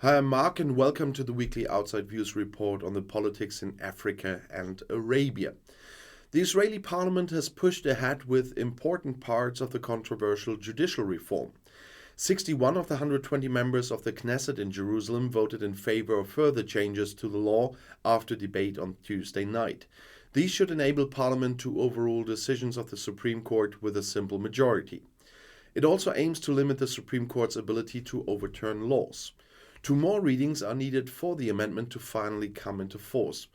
Hi, I'm Marc, and welcome to the weekly Outside Views report on the politics in Africa and Arabia. The Israeli parliament has pushed ahead with important parts of the controversial judicial reform. 61 of the 120 members of the Knesset in Jerusalem voted in favor of further changes to the law after debate on Tuesday night. These should enable parliament to overrule decisions of the Supreme Court with a simple majority. It also aims to limit the Supreme Court's ability to overturn laws. 2 more readings are needed for the amendment to finally come into force.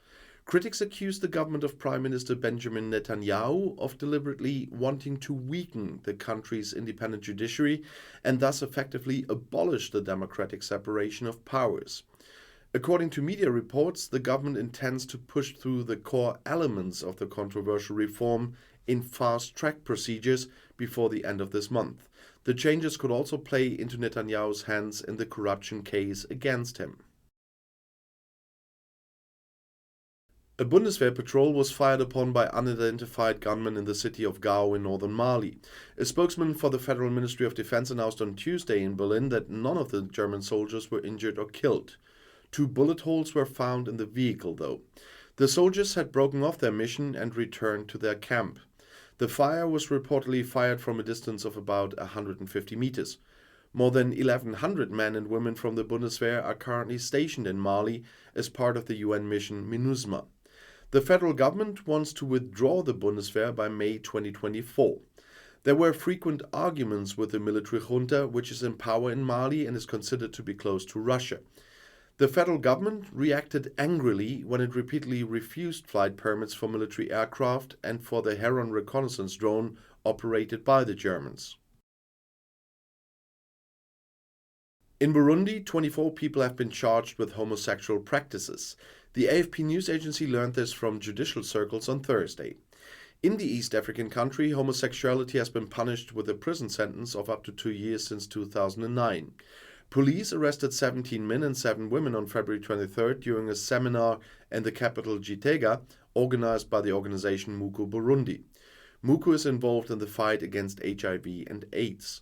Critics accuse the government of Prime Minister Benjamin Netanyahu of deliberately wanting to weaken the country's independent judiciary and thus effectively abolish the democratic separation of powers. According to media reports, the government intends to push through the core elements of the controversial reform in fast-track procedures before the end of this month. The changes could also play into Netanyahu's hands in the corruption case against him. A Bundeswehr patrol was fired upon by unidentified gunmen in the city of Gao in northern Mali. A spokesman for the Federal Ministry of Defense announced on Tuesday in Berlin that none of the German soldiers were injured or killed. 2 bullet holes were found in the vehicle, though. The soldiers had broken off their mission and returned to their camp. The fire was reportedly fired from a distance of about 150 meters. More than 1,100 men and women from the Bundeswehr are currently stationed in Mali as part of the UN mission MINUSMA. The federal government wants to withdraw the Bundeswehr by May 2024. There were frequent arguments with the military junta, which is in power in Mali and is considered to be close to Russia. The federal government reacted angrily when it repeatedly refused flight permits for military aircraft and for the Heron reconnaissance drone operated by the Germans. In Burundi, 24 people have been charged with homosexual practices. The AFP news agency learned this from judicial circles on Thursday. In the East African country, homosexuality has been punished with a prison sentence of up to 2 years since 2009. Police arrested 17 men and 7 women on February 23rd during a seminar in the capital Gitega, organized by the organization Muku Burundi. Muku is involved in the fight against HIV and AIDS.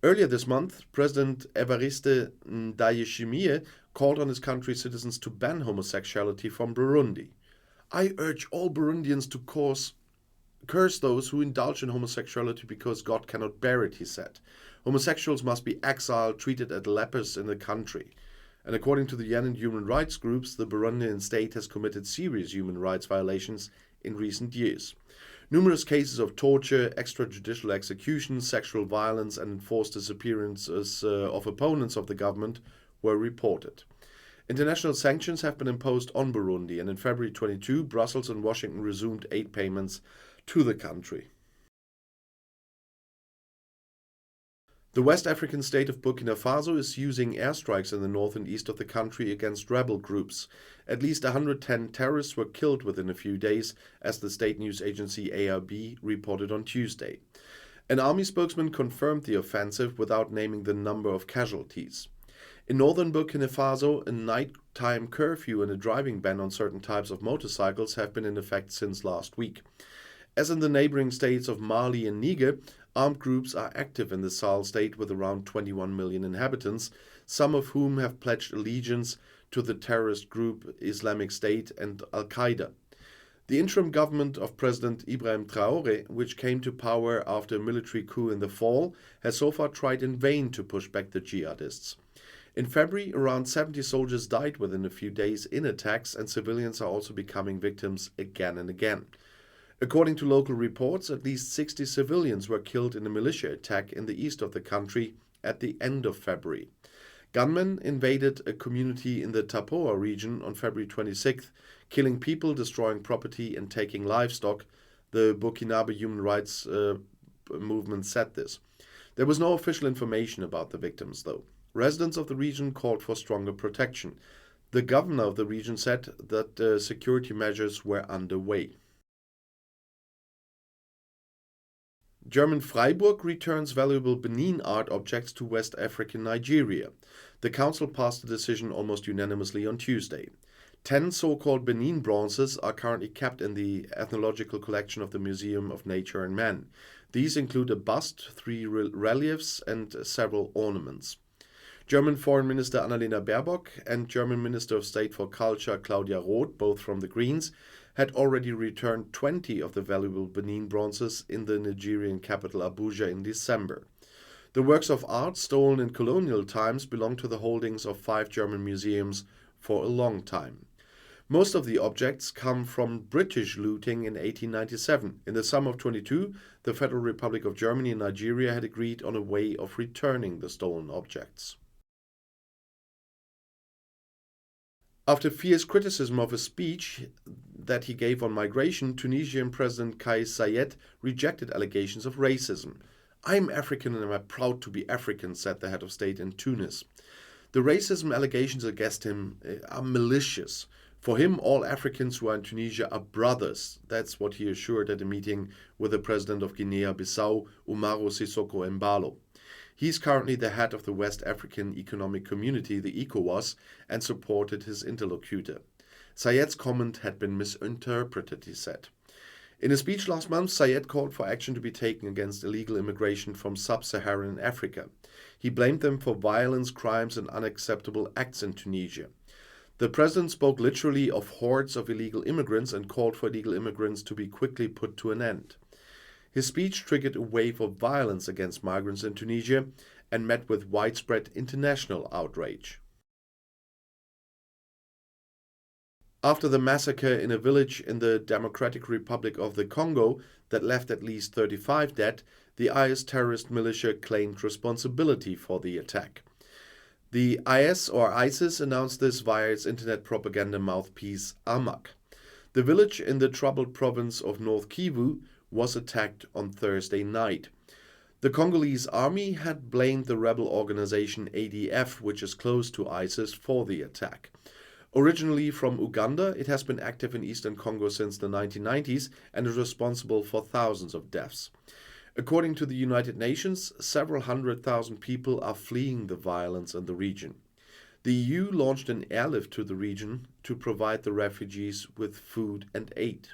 Earlier this month, President Evariste Ndayishimiye called on his country's citizens to ban homosexuality from Burundi. "I urge all Burundians to curse those who indulge in homosexuality because God cannot bear it," he said. "Homosexuals must be exiled, treated as lepers in the country." And according to the UN human rights groups, the Burundian state has committed serious human rights violations in recent years. Numerous cases of torture, extrajudicial executions, sexual violence, and enforced disappearances of opponents of the government were reported. International sanctions have been imposed on Burundi, and in February 22, Brussels and Washington resumed aid payments to the country. The West African state of Burkina Faso is using airstrikes in the north and east of the country against rebel groups. At least 110 terrorists were killed within a few days, as the state news agency ARB reported on Tuesday. An army spokesman confirmed the offensive without naming the number of casualties. In northern Burkina Faso, a nighttime curfew and a driving ban on certain types of motorcycles have been in effect since last week. As in the neighboring states of Mali and Niger, armed groups are active in the Sahel state with around 21 million inhabitants, some of whom have pledged allegiance to the terrorist group Islamic State and Al-Qaeda. The interim government of President Ibrahim Traoré, which came to power after a military coup in the fall, has so far tried in vain to push back the jihadists. In February, around 70 soldiers died within a few days in attacks, and civilians are also becoming victims again and again. According to local reports, at least 60 civilians were killed in a militia attack in the east of the country at the end of February. Gunmen invaded a community in the Tapoa region on February 26th, killing people, destroying property, and taking livestock. The Burkinabe human rights movement said this. There was no official information about the victims, though. Residents of the region called for stronger protection. The governor of the region said that security measures were underway. German Freiburg returns valuable Benin art objects to West African Nigeria. The council passed a decision almost unanimously on Tuesday. 10 so-called Benin bronzes are currently kept in the ethnological collection of the Museum of Nature and Man. These include a bust, 3 reliefs, and several ornaments. German Foreign Minister Annalena Baerbock and German Minister of State for Culture Claudia Roth, both from the Greens, had already returned 20 of the valuable Benin bronzes in the Nigerian capital Abuja in December. The works of art stolen in colonial times belong to the holdings of 5 German museums for a long time. Most of the objects come from British looting in 1897. In the summer of 22, the Federal Republic of Germany and Nigeria had agreed on a way of returning the stolen objects. After fierce criticism of a speech that he gave on migration, Tunisian President Kais Saied rejected allegations of racism. "I'm African and I'm proud to be African," said the head of state in Tunis. The racism allegations against him are malicious. For him, all Africans who are in Tunisia are brothers. That's what he assured at a meeting with the president of Guinea-Bissau, Umaro Sissoko Embalo. He's currently the head of the West African Economic Community, the ECOWAS, and supported his interlocutor. Sayed's comment had been misinterpreted, he said. In a speech last month, Saied called for action to be taken against illegal immigration from sub-Saharan Africa. He blamed them for violence, crimes, and unacceptable acts in Tunisia. The president spoke literally of hordes of illegal immigrants and called for illegal immigrants to be quickly put to an end. His speech triggered a wave of violence against migrants in Tunisia and met with widespread international outrage. After the massacre in a village in the Democratic Republic of the Congo that left at least 35 dead, the IS terrorist militia claimed responsibility for the attack. The IS or ISIS announced this via its internet propaganda mouthpiece Amak. The village in the troubled province of North Kivu was attacked on Thursday night. The Congolese army had blamed the rebel organization ADF, which is close to ISIS, for the attack. Originally from Uganda, it has been active in eastern Congo since the 1990s and is responsible for thousands of deaths. According to the United Nations, several 100,000 people are fleeing the violence in the region. The EU launched an airlift to the region to provide the refugees with food and aid.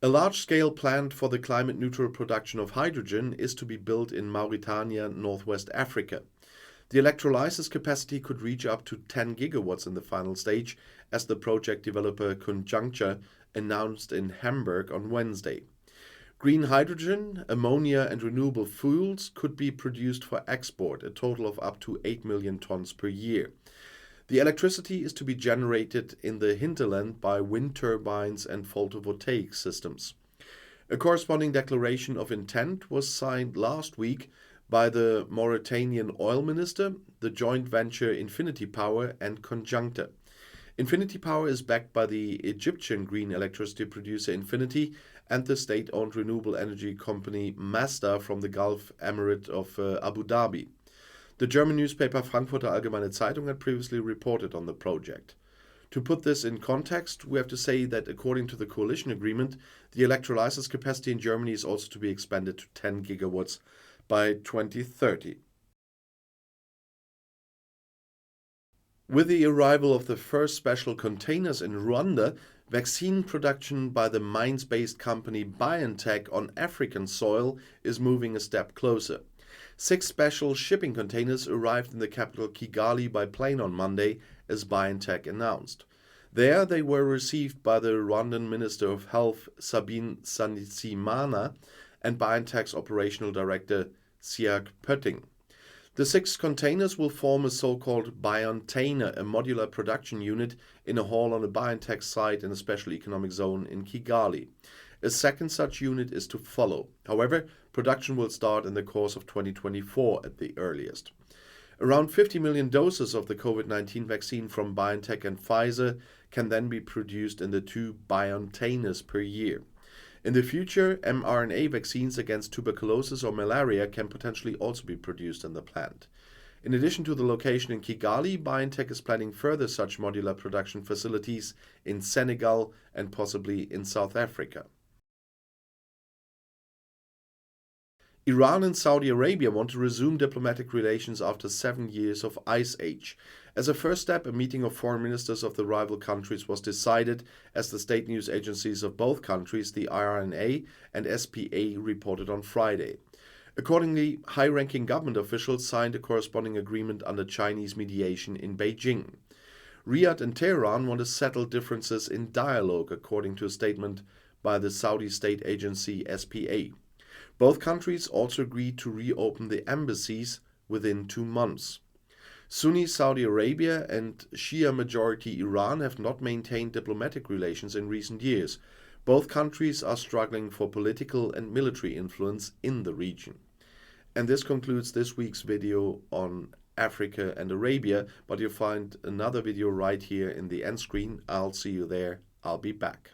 A large-scale plant for the climate-neutral production of hydrogen is to be built in Mauritania, northwest Africa. The electrolysis capacity could reach up to 10 gigawatts in the final stage, as the project developer Conjuncture announced in Hamburg on Wednesday. Green hydrogen, ammonia and renewable fuels could be produced for export, a total of up to 8 million tons per year. The electricity is to be generated in the hinterland by wind turbines and photovoltaic systems. A corresponding declaration of intent was signed last week by the Mauritanian oil minister, the joint venture Infinity Power and Conjuncture. Infinity Power is backed by the Egyptian green electricity producer Infinity and the state-owned renewable energy company Masdar from the Gulf Emirate of Abu Dhabi. The German newspaper Frankfurter Allgemeine Zeitung had previously reported on the project. To put this in context, we have to say that according to the coalition agreement, the electrolysis capacity in Germany is also to be expanded to 10 gigawatts by 2030. With the arrival of the first special containers in Rwanda, vaccine production by the Mainz-based company BioNTech on African soil is moving a step closer. 6 special shipping containers arrived in the capital Kigali by plane on Monday, as BioNTech announced. There they were received by the Rwandan Minister of Health Sabine Nsanzimana and BioNTech's operational director Siak Pötting. The 6 containers will form a so-called BioNtainer, a modular production unit in a hall on a BioNTech site in a special economic zone in Kigali. A second such unit is to follow. However, production will start in the course of 2024 at the earliest. Around 50 million doses of the COVID-19 vaccine from BioNTech and Pfizer can then be produced in the 2 BioNtainers per year. In the future, mRNA vaccines against tuberculosis or malaria can potentially also be produced in the plant. In addition to the location in Kigali, BioNTech is planning further such modular production facilities in Senegal and possibly in South Africa. Iran and Saudi Arabia want to resume diplomatic relations after 7 years of ice age. As a first step, a meeting of foreign ministers of the rival countries was decided, as the state news agencies of both countries, the IRNA and SPA, reported on Friday. Accordingly, high-ranking government officials signed a corresponding agreement under Chinese mediation in Beijing. Riyadh and Tehran want to settle differences in dialogue, according to a statement by the Saudi state agency SPA. Both countries also agreed to reopen the embassies within 2 months. Sunni Saudi Arabia and Shia-majority Iran have not maintained diplomatic relations in recent years. Both countries are struggling for political and military influence in the region. And this concludes this week's video on Africa and Arabia, but you'll find another video right here in the end screen. I'll see you there. I'll be back.